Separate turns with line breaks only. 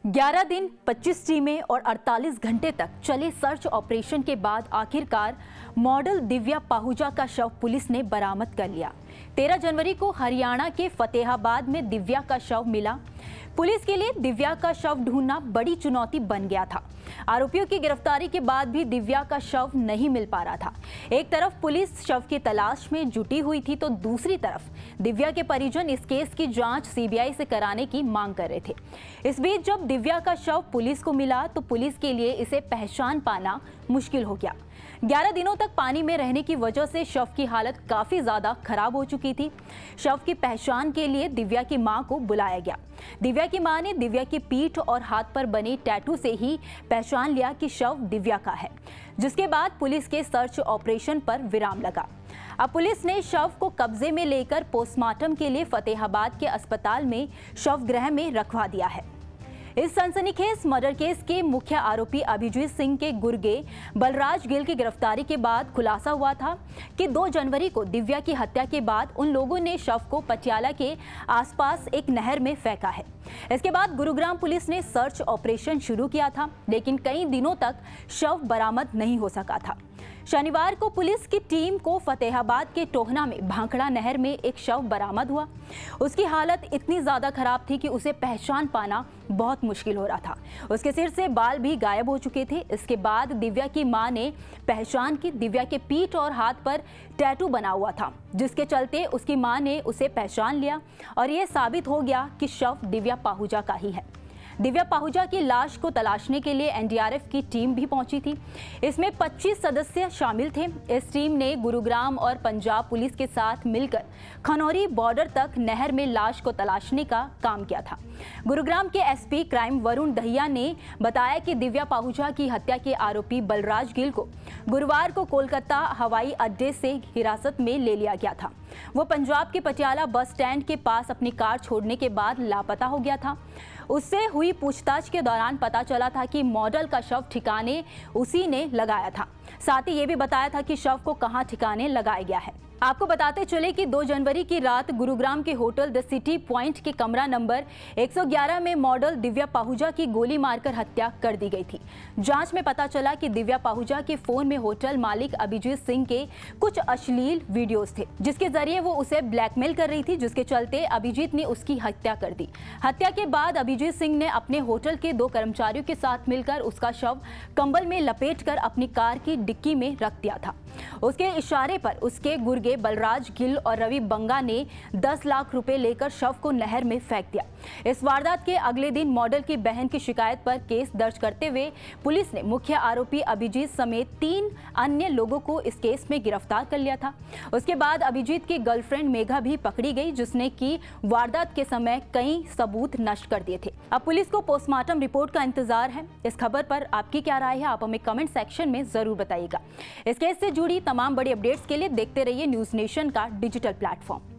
11 दिन 25 टीमें और 48 घंटे तक चले सर्च ऑपरेशन के बाद आखिरकार मॉडल दिव्या पाहुजा का शव पुलिस ने बरामद कर लिया। 13 जनवरी को हरियाणा के फतेहाबाद में दिव्या का शव मिला। पुलिस के लिए दिव्या का शव ढूंढना बड़ी चुनौती बन गया था। आरोपियों की गिरफ्तारी के बाद भी दिव्या का शव नहीं मिल पा रहा था। एक तरफ पुलिस शव की तलाश में जुटी हुई थी तो दूसरी तरफ दिव्या के परिजन इस केस की जांच सीबीआई से कराने की मांग कर रहे थे। इस बीच जब दिव्या का शव पुलिस को मिला तो पुलिस के लिए इसे पहचान पाना मुश्किल हो गया। 11 दिनों तक पानी में रहने की वजह से शव की हालत काफी ज्यादा खराब हो चुकी थी। शव की पहचान के लिए दिव्या की मां को बुलाया गया। दिव्या की मां ने दिव्या की पीठ और हाथ पर बने टैटू से ही पहचान लिया कि शव दिव्या का है, जिसके बाद पुलिस के सर्च ऑपरेशन पर विराम लगा। अब पुलिस ने शव को कब्जे में लेकर पोस्टमार्टम के लिए फतेहाबाद के अस्पताल में शवगृह में रखवा दिया है। इस सनसनीखेज मर्डर केस के मुख्य आरोपी अभिजीत सिंह के गुर्गे बलराज गिल की गिरफ्तारी के बाद खुलासा हुआ था कि 2 जनवरी को दिव्या की हत्या के बाद उन लोगों ने शव को पटियाला के आसपास एक नहर में फेंका है। इसके बाद गुरुग्राम पुलिस ने सर्च ऑपरेशन शुरू किया था, लेकिन कई दिनों तक शव बरामद नहीं हो सका था। शनिवार को पुलिस की टीम को फतेहाबाद के टोहना में भांखड़ा नहर में एक शव बरामद हुआ। उसकी हालत इतनी ज्यादा खराब थी कि उसे पहचान पाना बहुत मुश्किल हो रहा था। उसके सिर से बाल भी गायब हो चुके थे। इसके बाद दिव्या की मां ने पहचान की। दिव्या के पीठ और हाथ पर टैटू बना हुआ था, जिसके चलते उसकी मां ने उसे पहचान लिया और यह साबित हो गया कि शव दिव्या पाहुजा का ही है। दिव्या पाहुजा की लाश को तलाशने के लिए एनडीआरएफ की टीम भी पहुंची थी। इसमें 25 सदस्य शामिल थे। इस टीम ने गुरुग्राम और पंजाब पुलिस के साथ मिलकर खनौरी बॉर्डर तक नहर में लाश को तलाशने का काम किया था। गुरुग्राम के एसपी क्राइम वरुण दहिया ने बताया कि दिव्या पाहुजा की हत्या के आरोपी बलराज गिल को गुरुवार को कोलकाता हवाई अड्डे से हिरासत में ले लिया गया था। वो पंजाब के पटियाला बस स्टैंड के पास अपनी कार छोड़ने के बाद लापता हो गया था। उससे हुई पूछताछ के दौरान पता चला था कि मॉडल का शव ठिकाने उसी ने लगाया था। साथ ही ये भी बताया था कि शव को कहां ठिकाने लगाया गया है। आपको बताते चले कि 2 जनवरी की रात गुरुग्राम के होटल द सिटी पॉइंट के कमरा नंबर 111 में मॉडल दिव्या पाहुजा की गोली मारकर हत्या कर दी गई थी। जांच में पता चला कि दिव्या पाहुजा के फोन में होटल मालिक अभिजीत सिंह के कुछ अश्लील वीडियोस थे, जिसके जरिए वो उसे ब्लैकमेल कर रही थी, जिसके चलते अभिजीत ने उसकी हत्या कर दी। हत्या के बाद अभिजीत सिंह ने अपने होटल के 2 कर्मचारियों के साथ मिलकर उसका शव कंबल में लपेटकर अपनी कार की डिक्की में रख दिया था। उसके इशारे पर उसके गुर्गे बलराज गिल और रवि बंगा ने 10 लाख रुपए लेकर शव को नहर में फेंक दिया। इस वारदात के अगले दिन मॉडल की बहन की शिकायत पर केस दर्ज करते हुए पुलिस ने मुख्य आरोपी अभिजीत समेत 3 अन्य लोगों को इस केस में गिरफ्तार कर लिया था। उसके बाद अभिजीत की गर्लफ्रेंड मेघा भी पकड़ी गई, जिसने की वारदात के समय कई सबूत नष्ट कर दिए थे। अब पुलिस को पोस्टमार्टम रिपोर्ट का इंतजार है। इस खबर पर आपकी क्या राय है, आप हमें कमेंट सेक्शन में जरूर बताइएगा। इस केस से जुड़ी तमाम बड़ी अपडेट्स के लिए देखते रहिए न्यूज़ नेशन का डिजिटल प्लेटफॉर्म।